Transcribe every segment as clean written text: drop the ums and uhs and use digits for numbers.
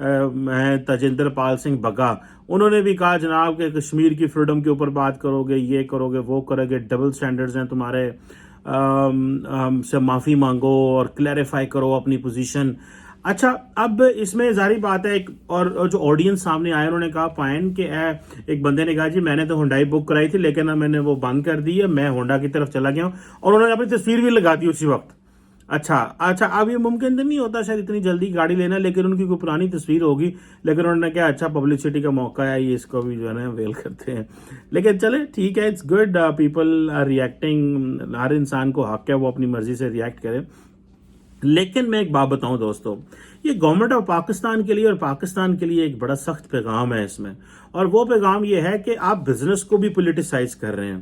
ہیں تجندر پال سنگھ بگا, انہوں نے بھی کہا جناب کہ کشمیر کی فریڈم کے اوپر بات کرو گے, یہ کرو گے, وہ کرو گے, ڈبل سٹینڈرڈز ہیں تمہارے, ہم سے معافی مانگو اور کلیریفائی کرو اپنی پوزیشن. اچھا, اب اس میں ظاہری بات ہے اور جو آڈینس سامنے آئے انہوں نے کہا پائن کہ ایک بندے نے کہا جی میں نے تو ہونڈائی بک کرائی تھی لیکن میں نے وہ بند کر دی ہے, میں ہونڈا کی طرف چلا گیا ہوں, اور انہوں نے اپنی تصویر بھی لگا دی اسی وقت. اچھا اب یہ ممکن تو نہیں ہوتا شاید اتنی جلدی گاڑی لینا, لیکن ان کی کوئی پرانی تصویر ہوگی, لیکن انہوں نے کہا اچھا پبلسٹی کا موقع ہے, یہ اس کو بھی جو ہے نا ویل کرتے ہیں. لیکن چلے ٹھیک ہے, it's good, people are reacting, ہر انسان کو حق ہے وہ اپنی مرضی سے ریئیکٹ کرے. لیکن میں ایک بات بتاؤں دوستو, یہ گورنمنٹ آف پاکستان کے لیے اور پاکستان کے لیے ایک بڑا سخت پیغام ہے اس میں, اور وہ پیغام یہ ہے کہ آپ بزنس کو بھی پولیٹیسائز کر رہے ہیں,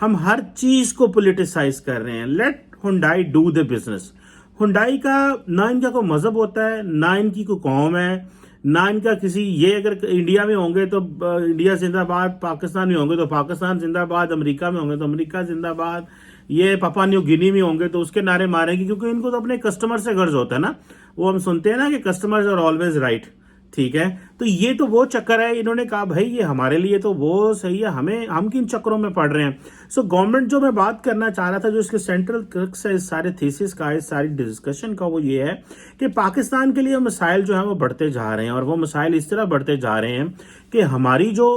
ہم ہر چیز کو پولیٹیسائز کر رہے ہیں. Let Hyundai do the business. Hyundai کا نہ ان کا کوئی مذہب ہوتا ہے, نہ ان کی کوئی قوم ہے, نہ ان کا کسی, یہ اگر انڈیا میں ہوں گے تو انڈیا زندہ باد, پاکستان میں ہوں گے تو پاکستان زندہ باد, امریکہ میں ہوں گے تو امریکہ زندہ باد, یہ پاپا نیو گینی میں ہوں گے تو اس کے نعرے ماریں گے, کیونکہ ان کو تو اپنے کسٹمر سے غرض ہوتا ہے نا. وہ ہم سنتے ہیں نا کہ کسٹمرز آر آلویز رائٹ, ٹھیک ہے. تو یہ تو وہ چکر ہے, انہوں نے کہا بھائی یہ ہمارے لیے تو وہ صحیح ہے, ہم کن چکروں میں پڑ رہے ہیں. سو گورنمنٹ جو میں بات کرنا چاہ رہا تھا, جو اس کے سینٹرل کرکس ہے اس سارے تھیسس کا, اس ساری ڈسکشن کا, وہ یہ ہے کہ پاکستان کے لیے مسائل جو ہیں وہ بڑھتے جا رہے ہیں, اور وہ مسائل اس طرح بڑھتے جا رہے ہیں کہ ہماری جو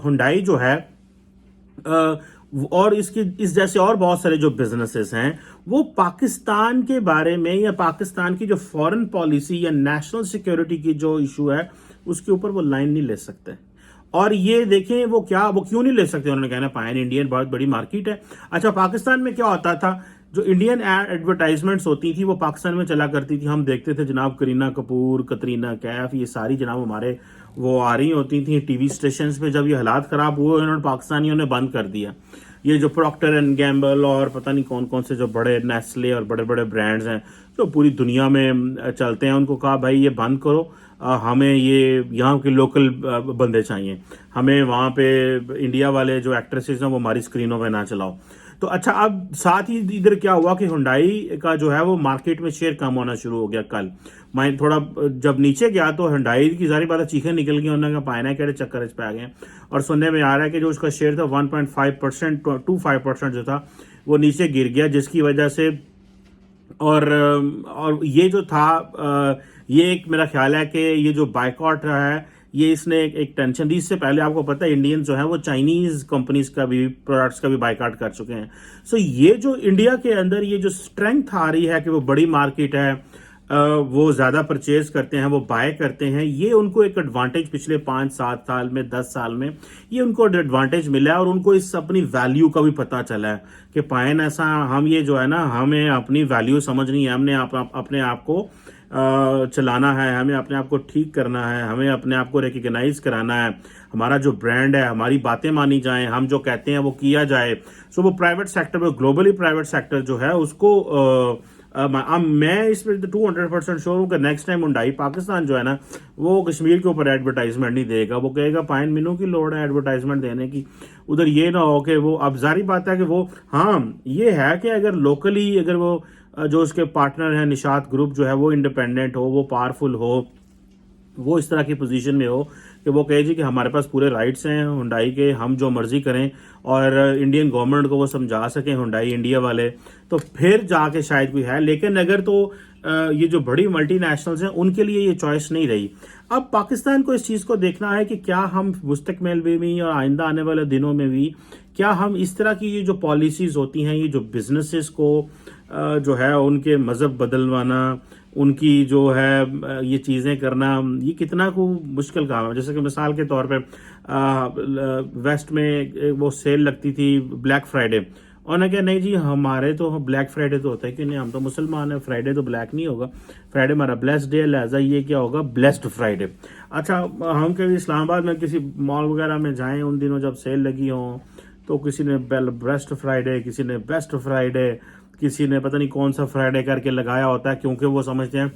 ہونڈائی جو ہے اور اس جیسے اور بہت سارے جو بزنسز ہیں وہ پاکستان کے بارے میں یا پاکستان کی جو فورن پالیسی یا نیشنل سیکیورٹی کی جو ایشو ہے اس کے اوپر وہ لائن نہیں لے سکتے. اور یہ دیکھیں وہ کیوں نہیں لے سکتے, انہوں نے کہنا پائن انڈین بہت بڑی مارکیٹ ہے. اچھا, پاکستان میں کیا ہوتا تھا, جو انڈین ایڈورٹائزمنٹس ہوتی تھی وہ پاکستان میں چلا کرتی تھی, ہم دیکھتے تھے جناب کرینہ کپور, کترینہ کیف, یہ ساری جناب ہمارے وہ آ رہی ہوتی تھیں ٹی وی اسٹیشنز پہ. جب یہ حالات خراب ہوئے انہوں نے پاکستانیوں نے بند کر دیا. یہ جو پروکٹر اینڈ گیمبل اور پتہ نہیں کون کون سے جو بڑے نیسلے اور بڑے بڑے برانڈز ہیں جو پوری دنیا میں چلتے ہیں, ان کو کہا بھائی یہ بند کرو, ہمیں یہ یہاں کے لوکل بندے چاہیے, ہمیں وہاں پہ انڈیا والے جو ایکٹریسز ہیں وہ ہماری اسکرینوں پہ نہ چلاؤ. تو اچھا, اب ساتھ ہی ادھر کیا ہوا کہ ہونڈائی کا جو ہے وہ مارکیٹ میں شیئر کم ہونا شروع ہو گیا. کل میں تھوڑا جب نیچے گیا تو ہونڈائی کی ظاہری بات ہے چیخیں نکل گئی, انہوں نے کہا پائنا کہڑے چکر پہ آ گئے, اور سننے میں آ رہا ہے کہ جو اس کا شیئر تھا 1.5% 25% جو تھا وہ نیچے گر گیا, جس کی وجہ سے اور یہ جو تھا یہ ایک میرا خیال ہے کہ یہ جو بائیکاٹ رہا ہے یہ اس نے ایک ٹینشن دی. اس سے پہلے آپ کو پتہ ہے انڈین جو ہے وہ چائنیز کمپنیز کا بھی پروڈکٹس کا بھی بائیکاٹ کر چکے ہیں. سو یہ جو انڈیا کے اندر یہ جو اسٹرینتھ آ رہی ہے کہ وہ بڑی مارکیٹ ہے, وہ زیادہ پرچیز کرتے ہیں, وہ بائی کرتے ہیں, یہ ان کو ایک ایڈوانٹیج پچھلے 5-7 سال میں 10 سال میں یہ ان کو ایڈوانٹیج ملا ہے, اور ان کو اس اپنی ویلیو کا بھی پتہ چلا ہے کہ پائن ایسا ہم یہ جو ہے نا ہمیں اپنی ویلیو سمجھنی ہے, ہم نے اپنے آپ کو چلانا ہے, ہمیں اپنے آپ کو ٹھیک کرنا ہے, ہمیں اپنے آپ کو ریکگنائز کرانا ہے, ہمارا جو برانڈ ہے ہماری باتیں مانی جائیں, ہم جو کہتے ہیں وہ کیا جائے. سو وہ پرائیویٹ سیکٹر میں گلوبلی پرائیویٹ سیکٹر جو ہے اس کو میں اس پہ 200% شور ہوں کہ نیکسٹ ٹائم ہونڈائی پاکستان جو ہے نا وہ کشمیر کے اوپر ایڈورٹائزمنٹ نہیں دے گا, وہ کہے گا پائن مینو کی لوڑ ہے ایڈورٹائزمنٹ دینے کی. ادھر یہ نہ ہو کہ وہ, اب ظاہری بات ہے کہ وہ, ہاں یہ ہے کہ اگر لوکلی اگر وہ جو اس کے پارٹنر ہیں نشاط گروپ جو ہے وہ انڈیپینڈنٹ ہو, وہ پاورفل ہو, وہ اس طرح کی پوزیشن میں ہو کہ وہ کہے جی کہ ہمارے پاس پورے رائٹس ہیں ہونڈائی کے, ہم جو مرضی کریں, اور انڈین گورنمنٹ کو وہ سمجھا سکیں ہونڈائی انڈیا والے, تو پھر جا کے شاید کوئی ہے. لیکن اگر تو یہ جو بڑی ملٹی نیشنلز ہیں ان کے لیے یہ چوائس نہیں رہی. اب پاکستان کو اس چیز کو دیکھنا ہے کہ کیا ہم مستقبل میں بھی اور آئندہ آنے والے دنوں میں بھی کیا ہم اس طرح کی یہ جو پالیسیز ہوتی ہیں, یہ جو بزنسز کو جو ہے ان کے مذہب بدلوانا, ان کی جو ہے یہ چیزیں کرنا, یہ کتنا کو مشکل کام ہے. جیسے کہ مثال کے طور پہ ویسٹ میں وہ سیل لگتی تھی بلیک فرائیڈے, اور نے کہا نہیں جی ہمارے تو بلیک فرائیڈے تو ہوتا ہے کہ نہیں, ہم تو مسلمان ہیں, فرائیڈے تو بلیک نہیں ہوگا, فرائیڈے ہمارا بلیسڈ ڈے ہے, لہٰذا یہ کیا ہوگا بلیسڈ فرائیڈے. اچھا, ہم کبھی اسلام آباد میں کسی مال وغیرہ میں جائیں ان دنوں جب سیل لگی ہوں تو کسی نے بیسٹ فرائیڈے, کسی نے بیسٹ فرائیڈے, کسی نے پتہ نہیں کون سا فرائیڈے کر کے لگایا ہوتا ہے, کیونکہ وہ سمجھتے ہیں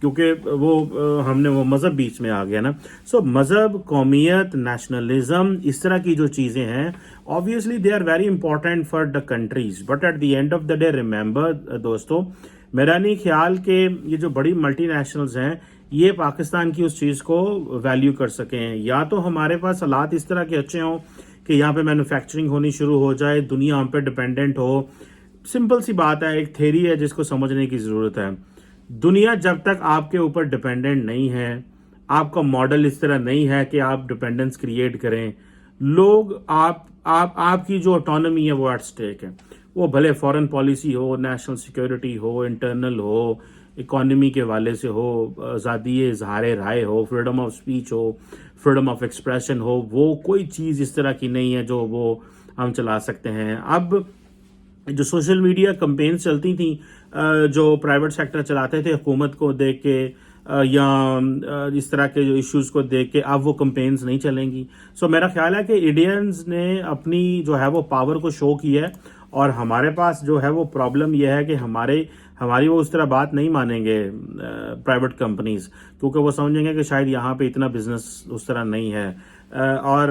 کیونکہ وہ ہم نے وہ مذہب بیچ میں آ گیا نا. سو مذہب, قومیت, نیشنلزم, اس طرح کی جو چیزیں ہیں obviously they are very important for the countries, but at the end of the day remember دوستو, میرا نہیں خیال کہ یہ جو بڑی ملٹی نیشنلز ہیں یہ پاکستان کی اس چیز کو ویلیو کر سکیں. یا تو ہمارے پاس حالات اس طرح کے اچھے ہوں کہ یہاں پہ مینوفیکچرنگ ہونی شروع ہو جائے, دنیا ہم پہ ڈپینڈنٹ ہو. سمپل سی بات ہے, ایک تھیری ہے جس کو سمجھنے کی ضرورت ہے. دنیا جب تک آپ کے اوپر ڈپینڈنٹ نہیں ہے, آپ کا ماڈل اس طرح نہیں ہے کہ آپ ڈپینڈنس کریٹ کریں, لوگ آپ کی جو اٹانومی ہے وہ ایٹ سٹیک ہے. وہ بھلے فورن پالیسی ہو, نیشنل سیکیورٹی ہو, انٹرنل ہو, اکانومی کے والے سے ہو, آزادی اظہار رائے ہو, فریڈم آف سپیچ ہو, فریڈم آف ایکسپریشن ہو, وہ کوئی چیز اس طرح کی نہیں ہے جو وہ ہم چلا سکتے ہیں. اب جو سوشل میڈیا کمپینز چلتی تھیں, جو پرائیویٹ سیکٹر چلاتے تھے حکومت کو دیکھ کے یا اس طرح کے جو ایشوز کو دیکھ کے, اب وہ کمپینز نہیں چلیں گی. سو میرا خیال ہے کہ انڈینز نے اپنی جو ہے وہ پاور کو شو کی ہے, اور ہمارے پاس جو ہے وہ پرابلم یہ ہے کہ ہماری وہ اس طرح بات نہیں مانیں گے پرائیویٹ کمپنیز, کیونکہ وہ سمجھیں گے کہ شاید یہاں پہ اتنا بزنس اس طرح نہیں ہے. اور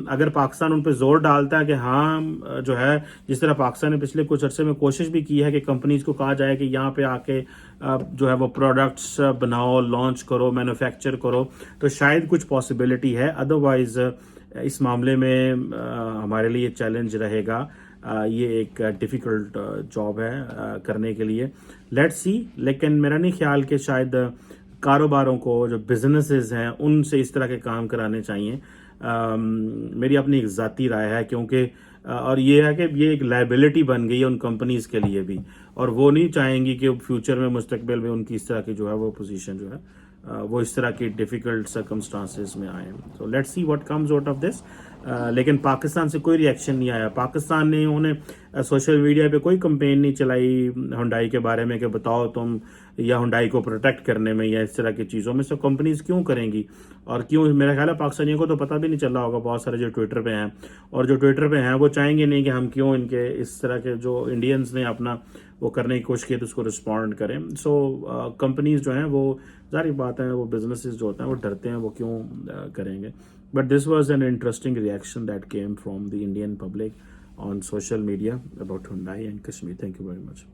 اگر پاکستان ان پہ زور ڈالتا ہے کہ ہاں جو ہے, جس طرح پاکستان نے پچھلے کچھ عرصے میں کوشش بھی کی ہے کہ کمپنیز کو کہا جائے کہ یہاں پہ آ کے جو ہے وہ پروڈکٹس بناؤ, لانچ کرو, مینوفیکچر کرو, تو شاید کچھ پاسبلٹی ہے. ادروائز اس معاملے میں ہمارے لیے چیلنج رہے گا. یہ ایک ڈیفیکلٹ جاب ہے کرنے کے لیے. Let's see. لیکن میرا نہیں خیال کہ شاید کاروباروں کو, جو بزنسز ہیں, ان سے اس طرح کے کام کرانے چاہیے. میری اپنی ایک ذاتی رائے ہے, کیونکہ اور یہ ہے کہ یہ ایک لائبلٹی بن گئی ہے ان کمپنیز کے لیے بھی, اور وہ نہیں چاہیں گی کہ فیوچر میں, مستقبل میں ان کی اس طرح کی جو ہے وہ پوزیشن جو ہے وہ اس طرح کی ڈیفیکلٹ سرکمسٹانسز میں آئیں. So let's see what comes out of this. لیکن پاکستان سے کوئی ریئیکشن نہیں آیا. پاکستان نے انہیں سوشل میڈیا پہ کوئی کمپین نہیں چلائی ہنڈائی کے بارے میں کہ بتاؤ تم, یا ہنڈائی کو پروٹیکٹ کرنے میں یا اس طرح کی چیزوں میں. سب کمپنیز کیوں کریں گی, اور کیوں؟ میرا خیال ہے پاکستانیوں کو تو پتہ بھی نہیں چل رہا ہوگا, بہت سارے جو ٹویٹر پہ ہیں, اور جو ٹویٹر پہ ہیں وہ چاہیں گے نہیں کہ ہم کیوں ان کے اس طرح کے جو انڈینز نے اپنا وہ کرنے کی کوشش کی تو اس کو رسپونڈ کریں. سو کمپنیز جو ہیں وہ ظاہر بات ہے, وہ بزنسز جو ہوتے ہیں وہ ڈرتے ہیں, وہ کیوں کریں گے. But this was an interesting reaction that came from the Indian public on social media about Hyundai and Kashmir. Thank you very much.